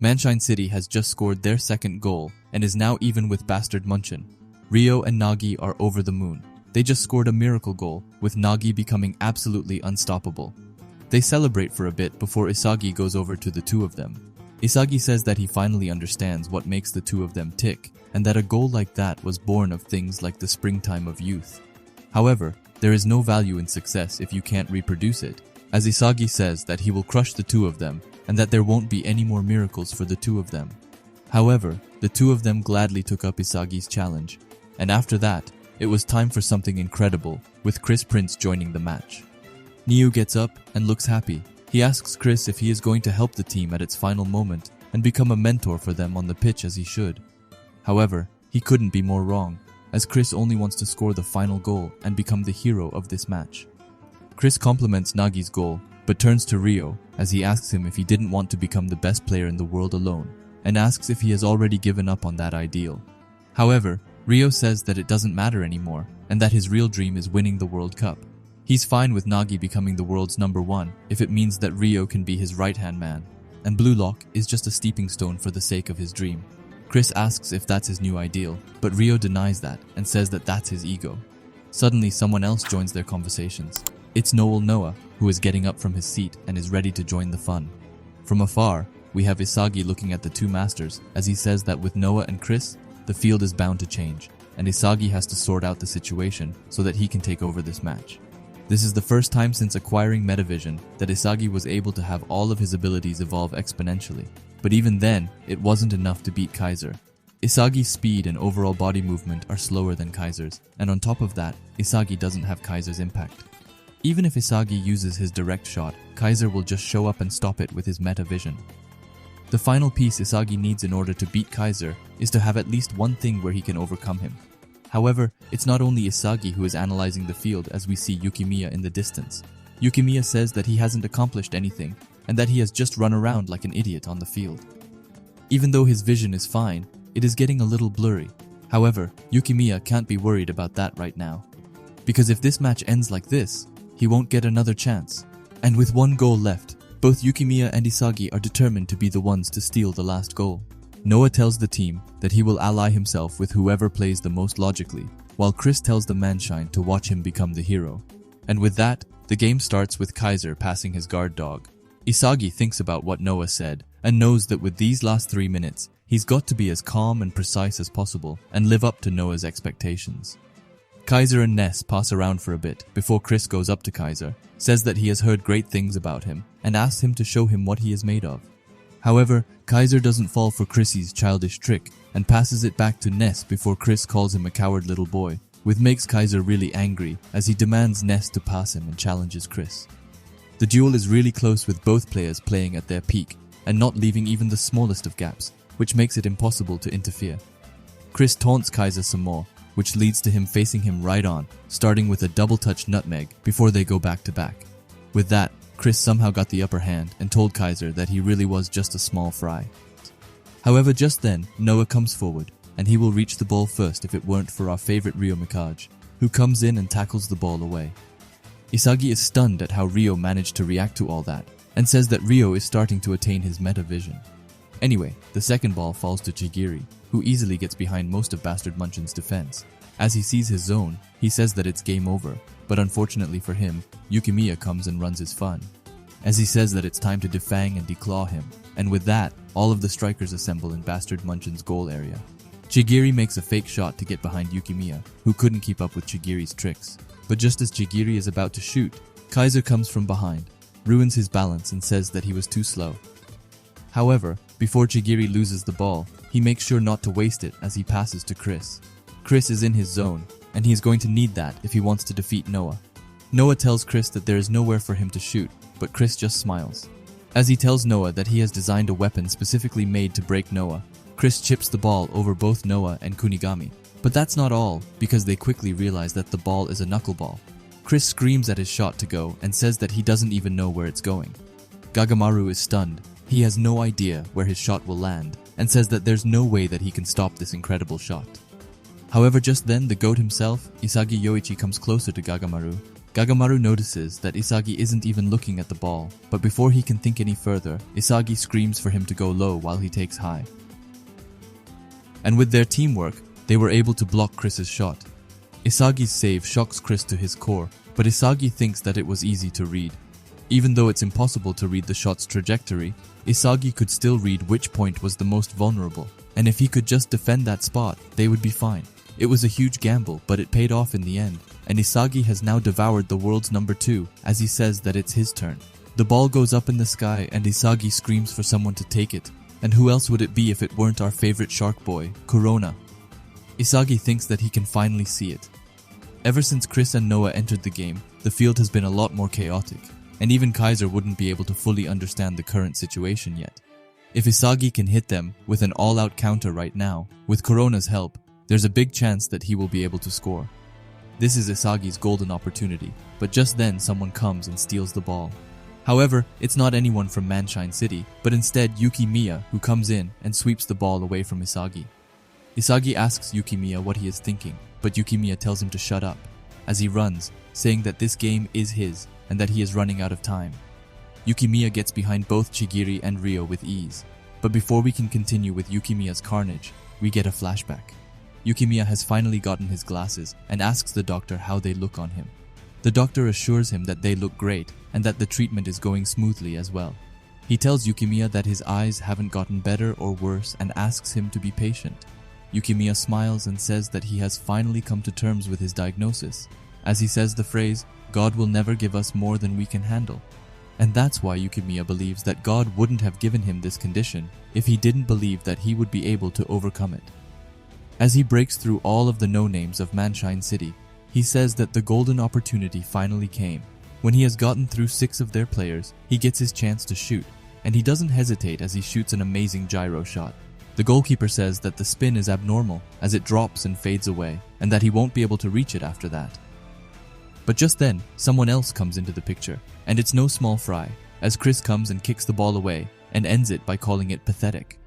Manshine City has just scored their second goal and is now even with bastard Munchen. Ryo and Nagi are over the moon. They just scored a miracle goal, with Nagi becoming absolutely unstoppable. They celebrate for a bit before Isagi goes over to the two of them. Isagi says that he finally understands what makes the two of them tick, and that a goal like that was born of things like the springtime of youth. However, there is no value in success if you can't reproduce it, as Isagi says that he will crush the two of them and that there won't be any more miracles for the two of them. However, the two of them gladly took up Isagi's challenge, and after that, it was time for something incredible, with Chris Prince joining the match. Niu gets up and looks happy. He asks Chris if he is going to help the team at its final moment and become a mentor for them on the pitch as he should. However, he couldn't be more wrong, as Chris only wants to score the final goal and become the hero of this match. Chris compliments Nagi's goal, but turns to Ryo as he asks him if he didn't want to become the best player in the world alone, and asks if he has already given up on that ideal. However, Ryo says that it doesn't matter anymore, and that his real dream is winning the World Cup. He's fine with Nagi becoming the world's #1 if it means that Ryo can be his right-hand man, and Blue Lock is just a stepping stone for the sake of his dream. Chris asks if that's his new ideal, but Ryo denies that and says that that's his ego. Suddenly, someone else joins their conversations. It's Noel, who is getting up from his seat and is ready to join the fun. From afar, we have Isagi looking at the two masters as he says that with Noah and Chris, the field is bound to change, and Isagi has to sort out the situation so that he can take over this match. This is the first time since acquiring metavision that Isagi was able to have all of his abilities evolve exponentially, but even then, it wasn't enough to beat Kaiser. Isagi's speed and overall body movement are slower than Kaiser's, and on top of that, Isagi doesn't have Kaiser's impact. Even if Isagi uses his direct shot, Kaiser will just show up and stop it with his metavision. The final piece Isagi needs in order to beat Kaiser is to have at least one thing where he can overcome him. However, it's not only Isagi who is analyzing the field as we see Yukimiya in the distance. Yukimiya says that he hasn't accomplished anything and that he has just run around like an idiot on the field. Even though his vision is fine, it is getting a little blurry. However, Yukimiya can't be worried about that right now, because if this match ends like this, he won't get another chance. And with one goal left, both Yukimiya and Isagi are determined to be the ones to steal the last goal. Noah tells the team that he will ally himself with whoever plays the most logically, while Chris tells the manshine to watch him become the hero. And with that, the game starts with Kaiser passing his guard dog. Isagi thinks about what Noah said and knows that with these last 3 minutes, he's got to be as calm and precise as possible and live up to Noah's expectations. Kaiser and Ness pass around for a bit before Chris goes up to Kaiser, says that he has heard great things about him, and asks him to show him what he is made of. However, Kaiser doesn't fall for Chrissy's childish trick and passes it back to Ness before Chris calls him a coward little boy, which makes Kaiser really angry as he demands Ness to pass him and challenges Chris. The duel is really close with both players playing at their peak and not leaving even the smallest of gaps, which makes it impossible to interfere. Chris taunts Kaiser some more, which leads to him facing him right on, starting with a double-touch nutmeg before they go back to back. With that, Chris somehow got the upper hand and told Kaiser that he really was just a small fry. However, just then, Noah comes forward, and he will reach the ball first if it weren't for our favorite Ryo Mikage, who comes in and tackles the ball away. Isagi is stunned at how Ryo managed to react to all that, and says that Ryo is starting to attain his metavision. Anyway, the second ball falls to Chigiri, who easily gets behind most of Bastard Munchen's defense. As he sees his zone, he says that it's game over, but unfortunately for him, Yukimiya comes and runs his fun. As he says that it's time to defang and declaw him, and with that, all of the strikers assemble in Bastard Munchen's goal area. Chigiri makes a fake shot to get behind Yukimiya, who couldn't keep up with Chigiri's tricks. But just as Chigiri is about to shoot, Kaiser comes from behind, ruins his balance and says that he was too slow. However, before Chigiri loses the ball, he makes sure not to waste it as he passes to Chris. Chris is in his zone, and he is going to need that if he wants to defeat Noah. Noah tells Chris that there is nowhere for him to shoot, but Chris just smiles. As he tells Noah that he has designed a weapon specifically made to break Noah, Chris chips the ball over both Noah and Kunigami. But that's not all, because they quickly realize that the ball is a knuckleball. Chris screams at his shot to go and says that he doesn't even know where it's going. Gagamaru is stunned. He has no idea where his shot will land and says that there's no way that he can stop this incredible shot. However, just then the goat himself, Isagi Yoichi, comes closer to Gagamaru. Gagamaru notices that Isagi isn't even looking at the ball, but before he can think any further, Isagi screams for him to go low while he takes high. And with their teamwork, they were able to block Chris's shot. Isagi's save shocks Chris to his core, but Isagi thinks that it was easy to read. Even though it's impossible to read the shot's trajectory, Isagi could still read which point was the most vulnerable, and if he could just defend that spot, they would be fine. It was a huge gamble, but it paid off in the end, and Isagi has now devoured the world's number 2 as he says that it's his turn. The ball goes up in the sky and Isagi screams for someone to take it, and who else would it be if it weren't our favorite shark boy, Corona? Isagi thinks that he can finally see it. Ever since Chris and Noah entered the game, the field has been a lot more chaotic, and even Kaiser wouldn't be able to fully understand the current situation yet. If Isagi can hit them with an all-out counter right now, with Corona's help, there's a big chance that he will be able to score. This is Isagi's golden opportunity, but just then someone comes and steals the ball. However, it's not anyone from Manshine City, but instead Yukimiya, who comes in and sweeps the ball away from Isagi. Isagi asks Yukimiya what he is thinking, but Yukimiya tells him to shut up, as he runs, saying that this game is his and that he is running out of time. Yukimiya gets behind both Chigiri and Ryo with ease, but before we can continue with Yukimiya's carnage, we get a flashback. Yukimiya has finally gotten his glasses and asks the doctor how they look on him. The doctor assures him that they look great and that the treatment is going smoothly as well. He tells Yukimiya that his eyes haven't gotten better or worse and asks him to be patient. Yukimiya smiles and says that he has finally come to terms with his diagnosis, as he says the phrase, "God will never give us more than we can handle." And that's why Yukimiya believes that God wouldn't have given him this condition if he didn't believe that he would be able to overcome it. As he breaks through all of the no-names of Manshine City, he says that the golden opportunity finally came. When he has gotten through 6 of their players, he gets his chance to shoot, and he doesn't hesitate as he shoots an amazing gyro shot. The goalkeeper says that the spin is abnormal as it drops and fades away, and that he won't be able to reach it after that. But just then, someone else comes into the picture, and it's no small fry, as Chris comes and kicks the ball away and ends it by calling it pathetic.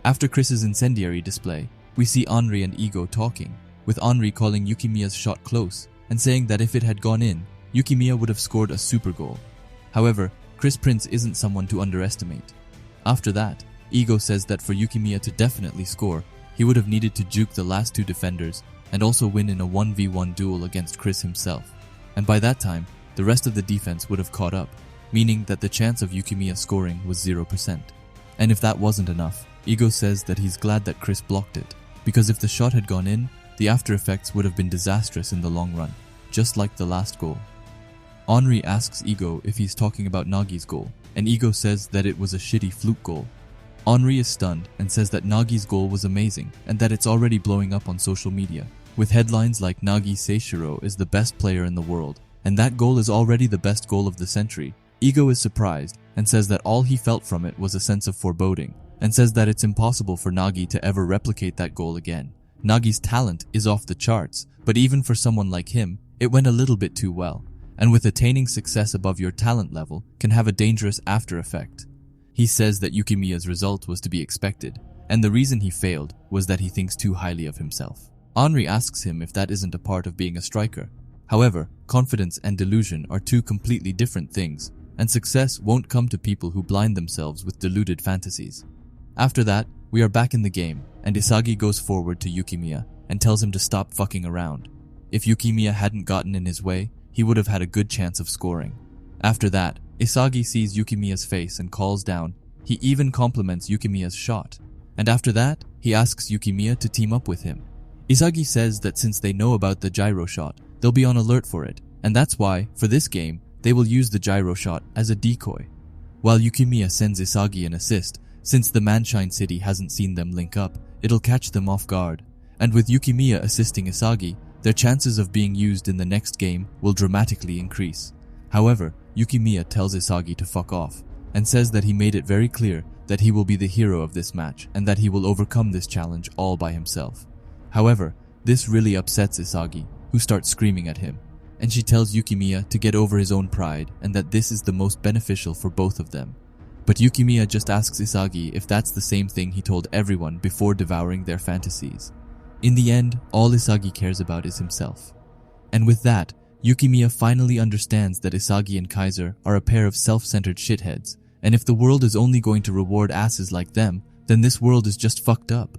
After Chris's incendiary display, we see Henri and Ego talking, with Henri calling Yukimiya's shot close and saying that if it had gone in, Yukimiya would have scored a super goal. However, Chris Prince isn't someone to underestimate. After that, Ego says that for Yukimiya to definitely score, he would have needed to juke the last 2 defenders and also win in a 1v1 duel against Chris himself. And by that time, the rest of the defense would have caught up, meaning that the chance of Yukimiya scoring was 0%. And if that wasn't enough, Ego says that he's glad that Chris blocked it, because if the shot had gone in, the after effects would have been disastrous in the long run, just like the last goal. Henri asks Ego if he's talking about Nagi's goal, and Ego says that it was a shitty fluke goal. Henri is stunned and says that Nagi's goal was amazing and that it's already blowing up on social media, with headlines like "Nagi Seishiro is the best player in the world," and that goal is already the best goal of the century. Ego is surprised and says that all he felt from it was a sense of foreboding, and says that it's impossible for Nagi to ever replicate that goal again. Nagi's talent is off the charts, but even for someone like him, it went a little bit too well, and with attaining success above your talent level can have a dangerous after effect. He says that Yukimiya's result was to be expected, and the reason he failed was that he thinks too highly of himself. Henri asks him if that isn't a part of being a striker. However, confidence and delusion are 2 completely different things, and success won't come to people who blind themselves with deluded fantasies. After that, we are back in the game, and Isagi goes forward to Yukimiya and tells him to stop fucking around. If Yukimiya hadn't gotten in his way, he would have had a good chance of scoring. After that, Isagi sees Yukimiya's face and calls down. He even compliments Yukimiya's shot. And after that, he asks Yukimiya to team up with him. Isagi says that since they know about the gyro shot, they'll be on alert for it, and that's why, for this game, they will use the gyro shot as a decoy. While Yukimiya sends Isagi an assist, since the Manshine City hasn't seen them link up, it'll catch them off guard. And with Yukimiya assisting Isagi, their chances of being used in the next game will dramatically increase. However, Yukimiya tells Isagi to fuck off, and says that he made it very clear that he will be the hero of this match and that he will overcome this challenge all by himself. However, this really upsets Isagi, who starts screaming at him, and she tells Yukimiya to get over his own pride and that this is the most beneficial for both of them. But Yukimiya just asks Isagi if that's the same thing he told everyone before devouring their fantasies. In the end, all Isagi cares about is himself. And with that, Yukimiya finally understands that Isagi and Kaiser are a pair of self-centered shitheads, and if the world is only going to reward asses like them, then this world is just fucked up.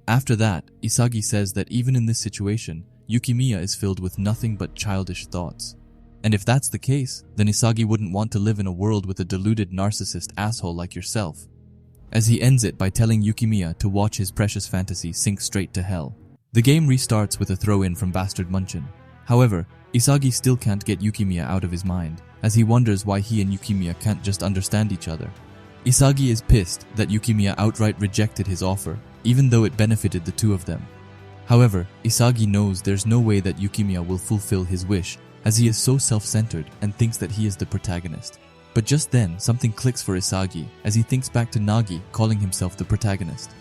After that, Isagi says that even in this situation, Yukimiya is filled with nothing but childish thoughts. And if that's the case, then Isagi wouldn't want to live in a world with a deluded narcissist asshole like yourself. As he ends it by telling Yukimiya to watch his precious fantasy sink straight to hell. The game restarts with a throw-in from Bastard Munchen. However, Isagi still can't get Yukimiya out of his mind, as he wonders why he and Yukimiya can't just understand each other. Isagi is pissed that Yukimiya outright rejected his offer, even though it benefited the two of them. However, Isagi knows there's no way that Yukimiya will fulfill his wish, as he is so self-centered and thinks that he is the protagonist. But just then, something clicks for Isagi as he thinks back to Nagi calling himself the protagonist.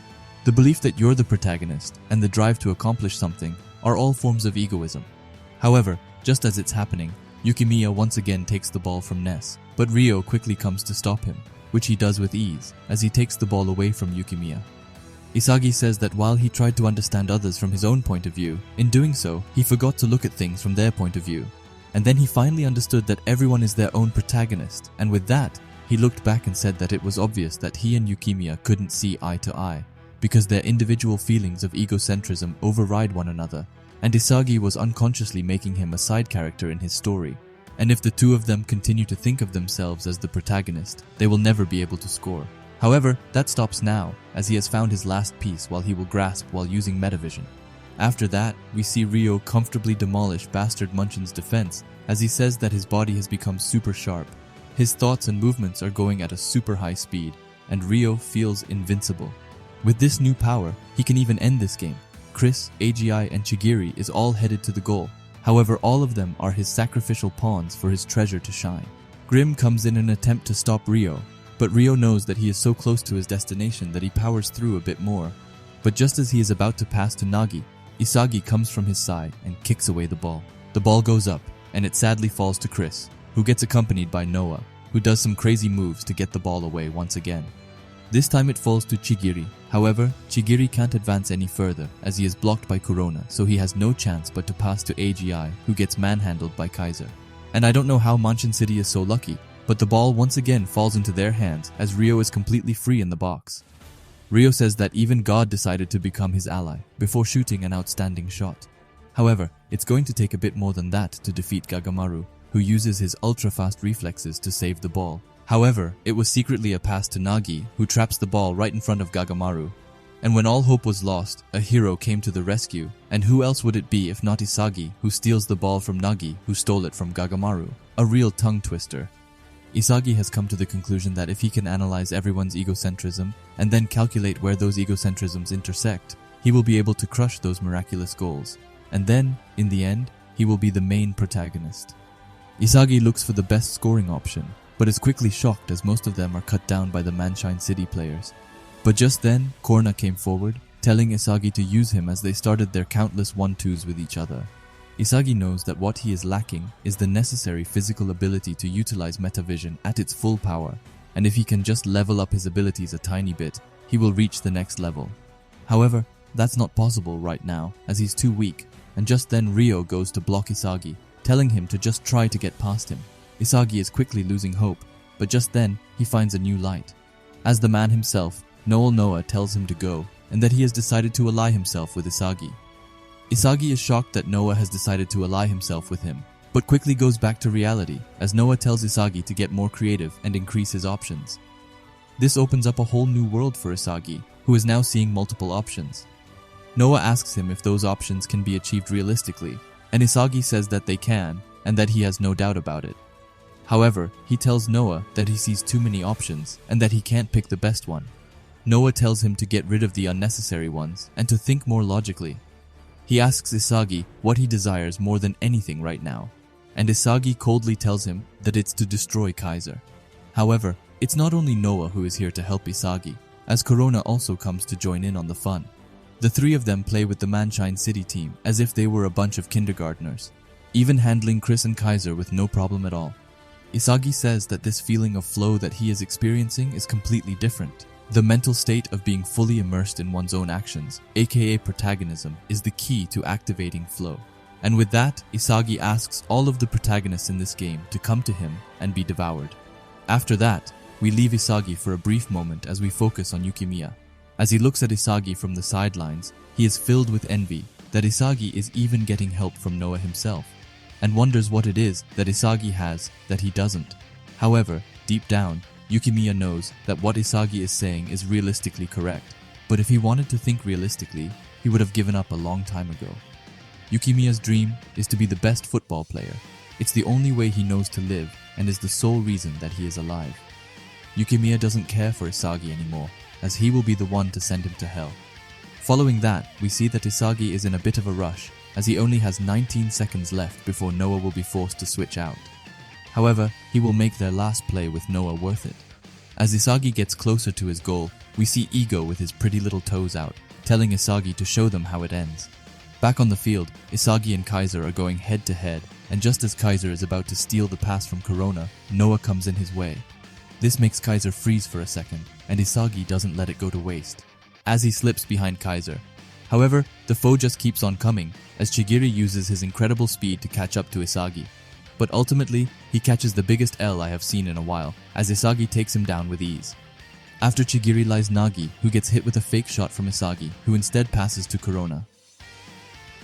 The belief that you're the protagonist and the drive to accomplish something are all forms of egoism. However, just as it's happening, Yukimiya once again takes the ball from Ness, but Ryo quickly comes to stop him, which he does with ease as he takes the ball away from Yukimiya. Isagi says that while he tried to understand others from his own point of view, in doing so, he forgot to look at things from their point of view. And then he finally understood that everyone is their own protagonist, and with that, he looked back and said that it was obvious that he and Yukimiya couldn't see eye to eye, because their individual feelings of egocentrism override one another, and Isagi was unconsciously making him a side character in his story. And if the two of them continue to think of themselves as the protagonist, they will never be able to score. However, that stops now, as he has found his last piece while he will grasp while using metavision. After that, we see Ryo comfortably demolish Bastard Munchen's defense as he says that his body has become super sharp. His thoughts and movements are going at a super high speed, and Ryo feels invincible. With this new power, he can even end this game. Chris, AGI, and Chigiri is all headed to the goal. However, all of them are his sacrificial pawns for his treasure to shine. Grim comes in an attempt to stop Ryo, but Ryo knows that he is so close to his destination that he powers through a bit more. But just as he is about to pass to Nagi, Isagi comes from his side and kicks away the ball. The ball goes up, and it sadly falls to Chris, who gets accompanied by Noah, who does some crazy moves to get the ball away once again. This time it falls to Chigiri. However, Chigiri can't advance any further as he is blocked by Corona, so he has no chance but to pass to AGI, who gets manhandled by Kaiser. And I don't know how Manshine City is so lucky, but the ball once again falls into their hands as Ryo is completely free in the box. Ryo says that even God decided to become his ally before shooting an outstanding shot. However, it's going to take a bit more than that to defeat Gagamaru, who uses his ultra-fast reflexes to save the ball. However, it was secretly a pass to Nagi, who traps the ball right in front of Gagamaru. And when all hope was lost, a hero came to the rescue, and who else would it be if not Isagi, who steals the ball from Nagi, who stole it from Gagamaru? A real tongue twister. Isagi has come to the conclusion that if he can analyze everyone's egocentrism and then calculate where those egocentrisms intersect, he will be able to crush those miraculous goals. And then, in the end, he will be the main protagonist. Isagi looks for the best scoring option, but is quickly shocked as most of them are cut down by the Manshine City players. But just then, Korna came forward, telling Isagi to use him as they started their countless 1-2s with each other. Isagi knows that what he is lacking is the necessary physical ability to utilize metavision at its full power, and if he can just level up his abilities a tiny bit, he will reach the next level. However, that's not possible right now, as he's too weak, and just then Ryo goes to block Isagi, telling him to just try to get past him. Isagi is quickly losing hope, but just then, he finds a new light. As the man himself, Noel tells him to go, and that he has decided to ally himself with Isagi. Isagi is shocked that Noah has decided to ally himself with him, but quickly goes back to reality as Noah tells Isagi to get more creative and increase his options. This opens up a whole new world for Isagi, who is now seeing multiple options. Noah asks him if those options can be achieved realistically, and Isagi says that they can, and that he has no doubt about it. However, he tells Noah that he sees too many options, and that he can't pick the best one. Noah tells him to get rid of the unnecessary ones, and to think more logically. He asks Isagi what he desires more than anything right now, and Isagi coldly tells him that it's to destroy Kaiser. However, it's not only Noah who is here to help Isagi, as Corona also comes to join in on the fun. The three of them play with the Manshine City team as if they were a bunch of kindergartners, even handling Chris and Kaiser with no problem at all. Isagi says that this feeling of flow that he is experiencing is completely different. The mental state of being fully immersed in one's own actions, aka protagonism, is the key to activating flow. And with that, Isagi asks all of the protagonists in this game to come to him and be devoured. After that, we leave Isagi for a brief moment as we focus on Yukimiya. As he looks at Isagi from the sidelines, he is filled with envy that Isagi is even getting help from Noah himself, and wonders what it is that Isagi has that he doesn't. However, deep down, Yukimiya knows that what Isagi is saying is realistically correct, but if he wanted to think realistically, he would have given up a long time ago. Yukimiya's dream is to be the best football player. It's the only way he knows to live and is the sole reason that he is alive. Yukimiya doesn't care for Isagi anymore, as he will be the one to send him to hell. Following that, we see that Isagi is in a bit of a rush, as he only has 19 seconds left before Noah will be forced to switch out. However, he will make their last play with Noah worth it. As Isagi gets closer to his goal, we see Ego with his pretty little toes out, telling Isagi to show them how it ends. Back on the field, Isagi and Kaiser are going head to head, and just as Kaiser is about to steal the pass from Corona, Noah comes in his way. This makes Kaiser freeze for a second, and Isagi doesn't let it go to waste, as he slips behind Kaiser. However, the foe just keeps on coming, as Chigiri uses his incredible speed to catch up to Isagi. But ultimately, he catches the biggest L I have seen in a while, as Isagi takes him down with ease. After Chigiri lies Nagi, who gets hit with a fake shot from Isagi, who instead passes to Corona.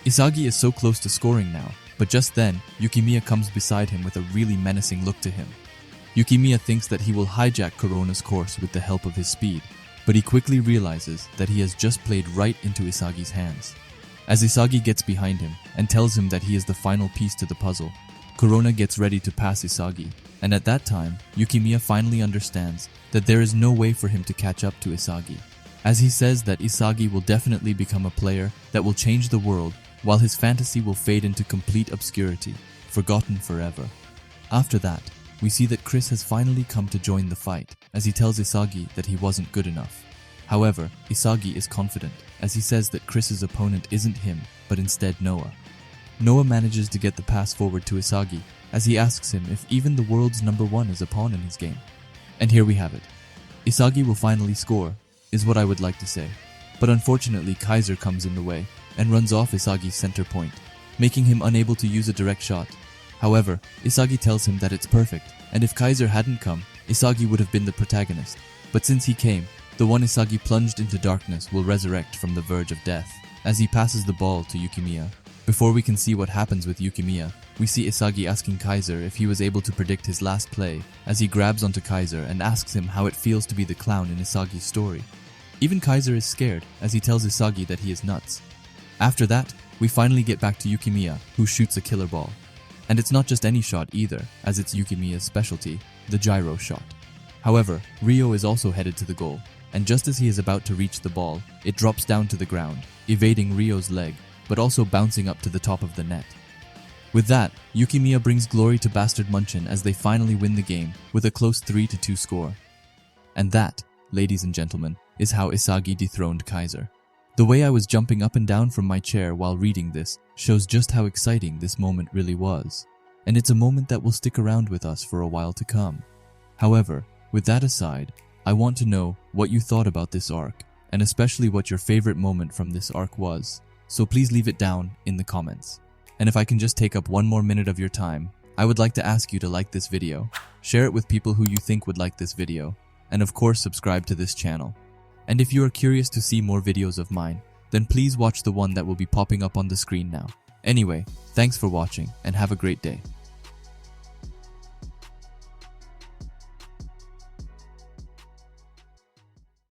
Isagi is so close to scoring now, but just then, Yukimiya comes beside him with a really menacing look to him. Yukimiya thinks that he will hijack Corona's course with the help of his speed, but he quickly realizes that he has just played right into Isagi's hands. As Isagi gets behind him and tells him that he is the final piece to the puzzle, Corona gets ready to pass Isagi, and at that time, Yukimiya finally understands that there is no way for him to catch up to Isagi, as he says that Isagi will definitely become a player that will change the world, while his fantasy will fade into complete obscurity, forgotten forever. After that, we see that Chris has finally come to join the fight, as he tells Isagi that he wasn't good enough. However, Isagi is confident, as he says that Chris's opponent isn't him, but instead Noah. Noah manages to get the pass forward to Isagi, as he asks him if even the world's #1 is a pawn in his game. And here we have it. Isagi will finally score, is what I would like to say. But unfortunately, Kaiser comes in the way, and runs off Isagi's center point, making him unable to use a direct shot. However, Isagi tells him that it's perfect, and if Kaiser hadn't come, Isagi would have been the protagonist. But since he came, the one Isagi plunged into darkness will resurrect from the verge of death, as he passes the ball to Yukimiya. Before we can see what happens with Yukimiya, we see Isagi asking Kaiser if he was able to predict his last play, as he grabs onto Kaiser and asks him how it feels to be the clown in Isagi's story. Even Kaiser is scared, as he tells Isagi that he is nuts. After that, we finally get back to Yukimiya, who shoots a killer ball. And it's not just any shot either, as it's Yukimiya's specialty, the gyro shot. However, Ryo is also headed to the goal, and just as he is about to reach the ball, it drops down to the ground, evading Ryo's leg, but also bouncing up to the top of the net. With that, Yukimiya brings glory to Bastard Munchen as they finally win the game with a close 3-2 score. And that, ladies and gentlemen, is how Isagi dethroned Kaiser. The way I was jumping up and down from my chair while reading this shows just how exciting this moment really was. And it's a moment that will stick around with us for a while to come. However, with that aside, I want to know what you thought about this arc, and especially what your favorite moment from this arc was. So please leave it down in the comments. And if I can just take up one more minute of your time, I would like to ask you to like this video, share it with people who you think would like this video, and of course subscribe to this channel. And if you are curious to see more videos of mine, then please watch the one that will be popping up on the screen now. Anyway, thanks for watching and have a great day.